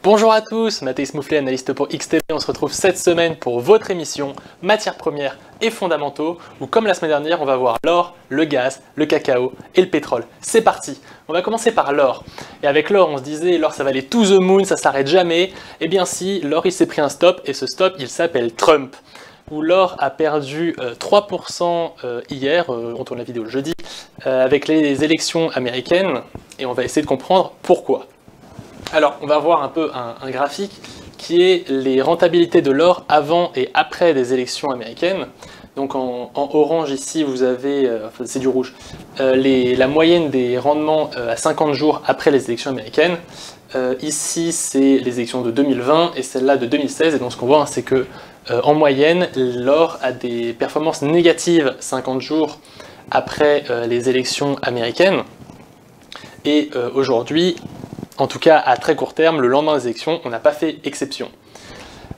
Bonjour à tous, Mathéis Mouflet, analyste pour XTB. On se retrouve cette semaine pour votre émission Matières premières et fondamentaux, où comme la semaine dernière, on va voir l'or, le gaz, le cacao et le pétrole. C'est parti. On va commencer par l'or. Et avec l'or, on se disait, l'or ça va aller to the moon, ça s'arrête jamais. Eh bien si, l'or il s'est pris un stop, et ce stop il s'appelle Trump. Où l'or a perdu 3% hier, on tourne la vidéo le jeudi, avec les élections américaines, et on va essayer de comprendre pourquoi. Alors, on va voir un peu un graphique qui est les rentabilités de l'or avant et après des élections américaines. Donc en orange ici, vous avez, enfin, c'est du rouge, la moyenne des rendements à 50 jours après les élections américaines. Ici, c'est les élections de 2020 et celle-là de 2016. Et donc ce qu'on voit, c'est que en moyenne, l'or a des performances négatives 50 jours après les élections américaines. Et aujourd'hui, en tout cas à très court terme, le lendemain des élections, on n'a pas fait exception.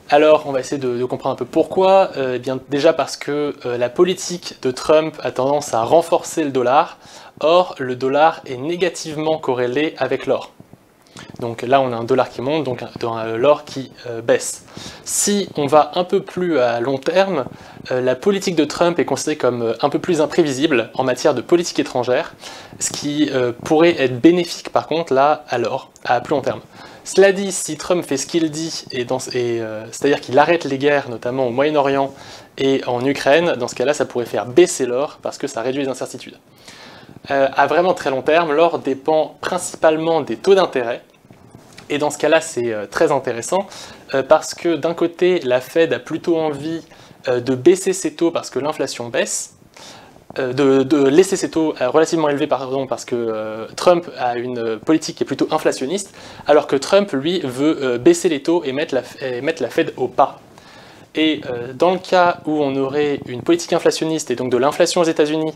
Alors, on va essayer de comprendre un peu pourquoi. Eh bien, déjà parce que la politique de Trump a tendance à renforcer le dollar. Or, le dollar est négativement corrélé avec l'or. Donc là, on a un dollar qui monte, donc l'or qui baisse. Si on va un peu plus à long terme, la politique de Trump est considérée comme un peu plus imprévisible en matière de politique étrangère, ce qui pourrait être bénéfique par contre là à l'or, à plus long terme. Cela dit, si Trump fait ce qu'il dit, c'est-à-dire qu'il arrête les guerres, notamment au Moyen-Orient et en Ukraine, dans ce cas-là, ça pourrait faire baisser l'or parce que ça réduit les incertitudes. À vraiment très long terme, l'or dépend principalement des taux d'intérêt. Et dans ce cas-là, c'est très intéressant parce que d'un côté, la Fed a plutôt envie de baisser ses taux parce que l'inflation baisse, de laisser ses taux relativement élevés parce que Trump a une politique qui est plutôt inflationniste, alors que Trump, lui, veut baisser les taux et mettre la Fed au pas. Et dans le cas où on aurait une politique inflationniste et donc de l'inflation aux États-Unis,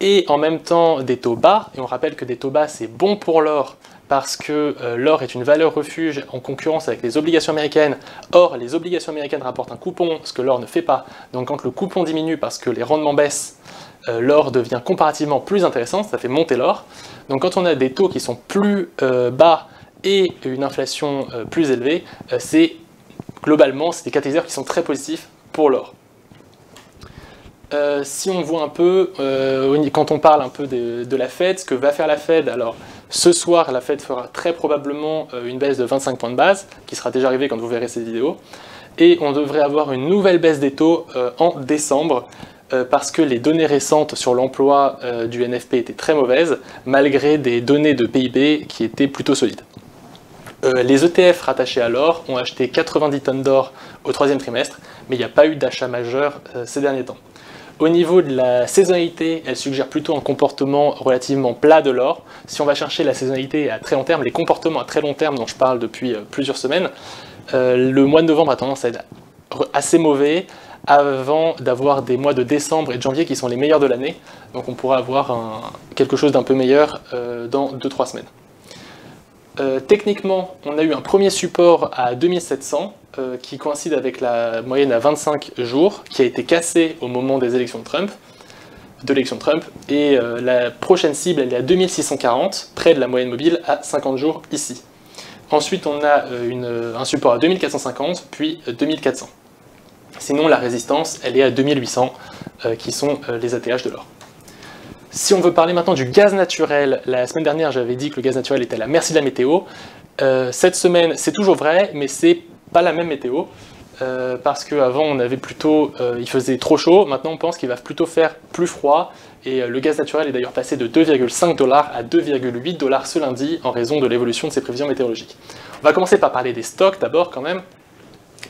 et en même temps des taux bas, et on rappelle que des taux bas c'est bon pour l'or parce que l'or est une valeur refuge en concurrence avec les obligations américaines. Or, les obligations américaines rapportent un coupon, ce que l'or ne fait pas. Donc quand le coupon diminue parce que les rendements baissent, l'or devient comparativement plus intéressant, ça fait monter l'or. Donc quand on a des taux qui sont plus bas et une inflation plus élevée, globalement, c'est des catalyseurs qui sont très positifs pour l'or. Si on voit un peu, quand on parle un peu de la Fed, ce que va faire la Fed, alors ce soir la Fed fera très probablement une baisse de 25 points de base, qui sera déjà arrivée quand vous verrez cette vidéo, et on devrait avoir une nouvelle baisse des taux en décembre, parce que les données récentes sur l'emploi du NFP étaient très mauvaises, malgré des données de PIB qui étaient plutôt solides. Les ETF rattachés à l'or ont acheté 90 tonnes d'or au troisième trimestre, mais il n'y a pas eu d'achat majeur ces derniers temps. Au niveau de la saisonnalité, elle suggère plutôt un comportement relativement plat de l'or. Si on va chercher la saisonnalité à très long terme, les comportements à très long terme dont je parle depuis plusieurs semaines, le mois de novembre a tendance à être assez mauvais avant d'avoir des mois de décembre et de janvier qui sont les meilleurs de l'année. Donc on pourra avoir quelque chose d'un peu meilleur dans 2-3 semaines. Techniquement, on a eu un premier support à 2700 qui coïncide avec la moyenne à 25 jours qui a été cassé au moment des élections de l'élection de Trump et la prochaine cible elle est à 2640 près de la moyenne mobile à 50 jours ici. Ensuite on a un support à 2450 puis 2400. Sinon la résistance elle est à 2800 qui sont les ATH de l'or. Si on veut parler maintenant du gaz naturel, la semaine dernière j'avais dit que le gaz naturel était à la merci de la météo. Cette semaine c'est toujours vrai, mais c'est pas la même météo, parce qu'avant on avait plutôt, il faisait trop chaud, maintenant on pense qu'il va plutôt faire plus froid, et le gaz naturel est d'ailleurs passé de 2,5 $ à 2,8 $ ce lundi en raison de l'évolution de ses prévisions météorologiques. On va commencer par parler des stocks d'abord quand même,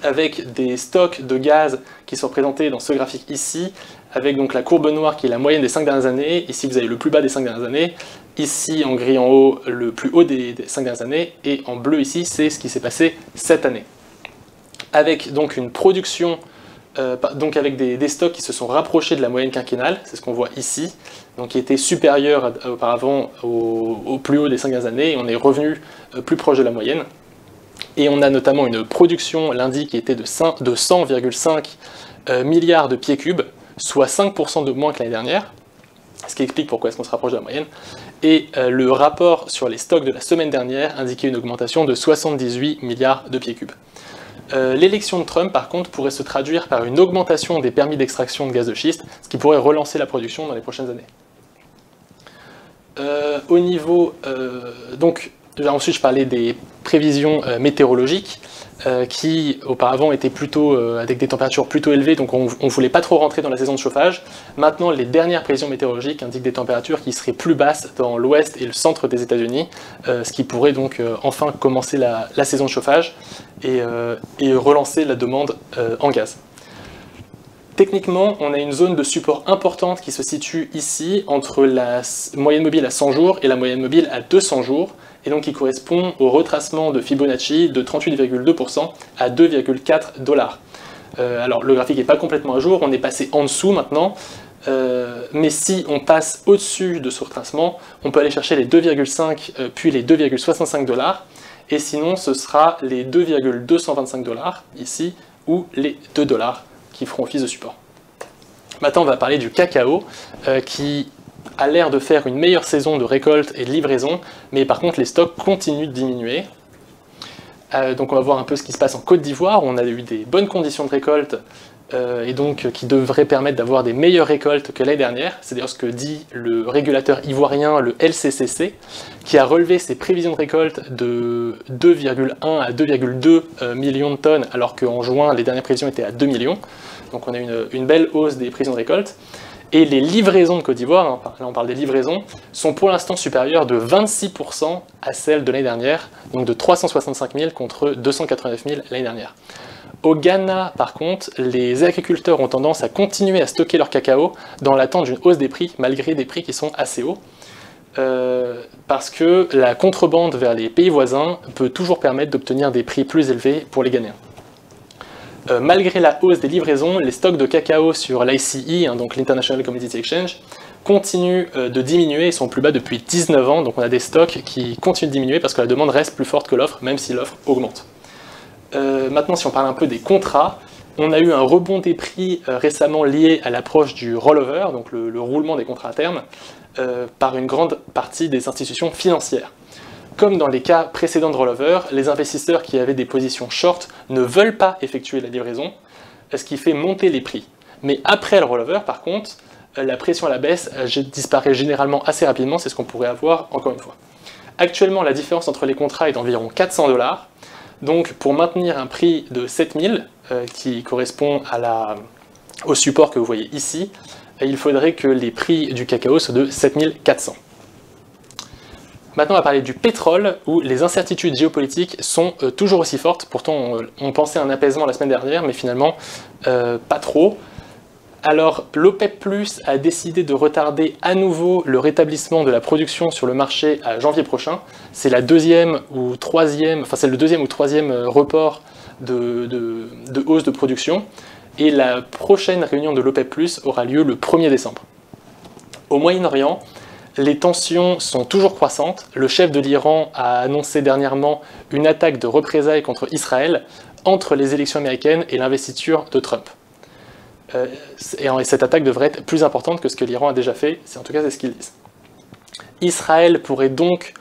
avec des stocks de gaz qui sont représentés dans ce graphique ici, avec donc la courbe noire qui est la moyenne des 5 dernières années, ici vous avez le plus bas des 5 dernières années, ici en gris en haut le plus haut des 5 dernières années, et en bleu ici c'est ce qui s'est passé cette année. Avec donc une production, donc avec des stocks qui se sont rapprochés de la moyenne quinquennale, c'est ce qu'on voit ici, donc qui était supérieur auparavant au plus haut des 5 dernières années, et on est revenu plus proche de la moyenne. Et on a notamment une production lundi qui était de 100,5 milliards de pieds cubes, soit 5% de moins que l'année dernière, ce qui explique pourquoi est-ce qu'on se rapproche de la moyenne. Et le rapport sur les stocks de la semaine dernière indiquait une augmentation de 78 milliards de pieds cubes. L'élection de Trump, par contre, pourrait se traduire par une augmentation des permis d'extraction de gaz de schiste, ce qui pourrait relancer la production dans les prochaines années. Au niveau... donc, ensuite, je parlais des prévisions météorologiques, qui auparavant étaient plutôt avec des températures plutôt élevées, donc on ne voulait pas trop rentrer dans la saison de chauffage. Maintenant, les dernières prévisions météorologiques indiquent des températures qui seraient plus basses dans l'ouest et le centre des États-Unis, ce qui pourrait donc enfin commencer la saison de chauffage et relancer la demande en gaz. Techniquement, on a une zone de support importante qui se situe ici, entre la moyenne mobile à 100 jours et la moyenne mobile à 200 jours, et donc qui correspond au retracement de Fibonacci de 38,2% à 2,4 $. Alors le graphique n'est pas complètement à jour, on est passé en dessous maintenant, mais si on passe au-dessus de ce retracement, on peut aller chercher les 2,5 puis les 2,65 $, et sinon ce sera les 2,225 $ ici, ou les 2 $ qui feront office de support. Maintenant, on va parler du cacao, qui a l'air de faire une meilleure saison de récolte et de livraison, mais par contre, les stocks continuent de diminuer. Donc on va voir un peu ce qui se passe en Côte d'Ivoire. On a eu des bonnes conditions de récolte, et donc qui devraient permettre d'avoir des meilleures récoltes que l'année dernière. C'est d'ailleurs ce que dit le régulateur ivoirien, le LCCC, qui a relevé ses prévisions de récolte de 2,1 à 2,2 millions de tonnes, alors qu'en juin, les dernières prévisions étaient à 2 millions. Donc on a une belle hausse des prévisions de récolte. Et les livraisons de Côte d'Ivoire, hein, là on parle des livraisons, sont pour l'instant supérieures de 26% à celles de l'année dernière, donc de 365 000 contre 289 000 l'année dernière. Au Ghana, par contre, les agriculteurs ont tendance à continuer à stocker leur cacao dans l'attente d'une hausse des prix, malgré des prix qui sont assez hauts, parce que la contrebande vers les pays voisins peut toujours permettre d'obtenir des prix plus élevés pour les Ghanéens. Malgré la hausse des livraisons, les stocks de cacao sur l'ICE, hein, donc l'International Commodity Exchange, continuent de diminuer et sont plus bas depuis 19 ans, donc on a des stocks qui continuent de diminuer parce que la demande reste plus forte que l'offre, même si l'offre augmente. Maintenant, si on parle un peu des contrats, on a eu un rebond des prix récemment lié à l'approche du rollover, donc le roulement des contrats à terme, par une grande partie des institutions financières. Comme dans les cas précédents de rollover, les investisseurs qui avaient des positions short ne veulent pas effectuer la livraison, ce qui fait monter les prix. Mais après le rollover, par contre, la pression à la baisse disparaît généralement assez rapidement, c'est ce qu'on pourrait avoir encore une fois. Actuellement, la différence entre les contrats est d'environ 400 $. Donc pour maintenir un prix de 7000, qui correspond au support que vous voyez ici, il faudrait que les prix du cacao soient de 7400. Maintenant, on va parler du pétrole, où les incertitudes géopolitiques sont toujours aussi fortes. Pourtant, on pensait à un apaisement la semaine dernière, mais finalement, pas trop. Alors, l'OPEP+ a décidé de retarder à nouveau le rétablissement de la production sur le marché à janvier prochain. C'est le deuxième ou troisième report de hausse de production. Et la prochaine réunion de l'OPEP+ aura lieu le 1er décembre. Au Moyen-Orient, les tensions sont toujours croissantes. Le chef de l'Iran a annoncé dernièrement une attaque de représailles contre Israël entre les élections américaines et l'investiture de Trump. Et cette attaque devrait être plus importante que ce que l'Iran a déjà fait, en tout cas c'est ce qu'ils disent. Israël pourrait donc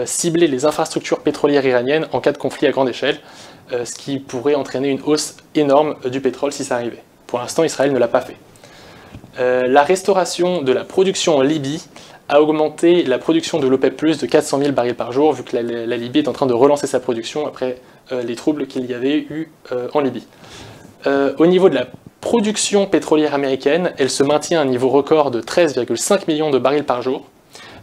cibler les infrastructures pétrolières iraniennes en cas de conflit à grande échelle, ce qui pourrait entraîner une hausse énorme du pétrole si ça arrivait. Pour l'instant, Israël ne l'a pas fait. La restauration de la production en Libye a augmenté la production de l'OPEP+ de 400 000 barils par jour, vu que la Libye est en train de relancer sa production après les troubles qu'il y avait eu en Libye. Au niveau de la production pétrolière américaine, elle se maintient à un niveau record de 13,5 millions de barils par jour,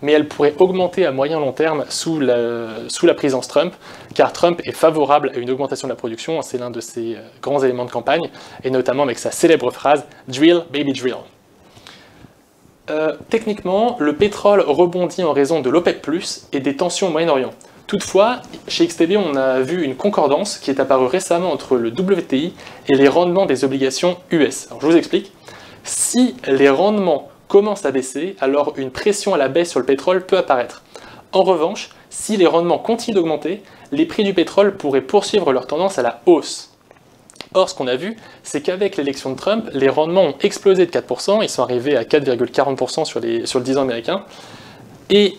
mais elle pourrait augmenter à moyen long terme sous la présidence Trump, car Trump est favorable à une augmentation de la production, c'est l'un de ses grands éléments de campagne, et notamment avec sa célèbre phrase « Drill, baby drill ». Techniquement, le pétrole rebondit en raison de l'OPEP+ et des tensions au Moyen-Orient. Toutefois, chez XTB, on a vu une concordance qui est apparue récemment entre le WTI et les rendements des obligations US. Alors, je vous explique. Si les rendements commencent à baisser, alors une pression à la baisse sur le pétrole peut apparaître. En revanche, si les rendements continuent d'augmenter, les prix du pétrole pourraient poursuivre leur tendance à la hausse. Or, ce qu'on a vu, c'est qu'avec l'élection de Trump, les rendements ont explosé de 4%, ils sont arrivés à 4,40% sur le 10 ans américain, Et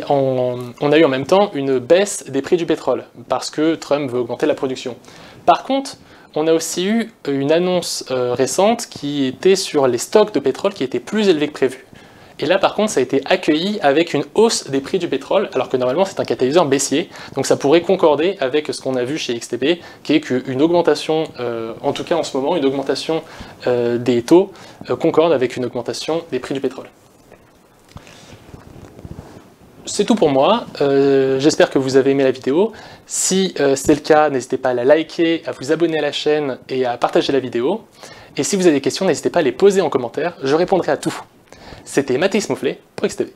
on a eu en même temps une baisse des prix du pétrole, parce que Trump veut augmenter la production. Par contre, on a aussi eu une annonce récente qui était sur les stocks de pétrole qui étaient plus élevés que prévu. Et là, par contre, ça a été accueilli avec une hausse des prix du pétrole, alors que normalement, c'est un catalyseur baissier. Donc ça pourrait concorder avec ce qu'on a vu chez XTB, qui est qu'une augmentation, en tout cas en ce moment, une augmentation des taux concorde avec une augmentation des prix du pétrole. C'est tout pour moi, j'espère que vous avez aimé la vidéo. Si c'est le cas, n'hésitez pas à la liker, à vous abonner à la chaîne et à partager la vidéo. Et si vous avez des questions, n'hésitez pas à les poser en commentaire, je répondrai à tout. C'était Mathéis Mouflet pour XTB.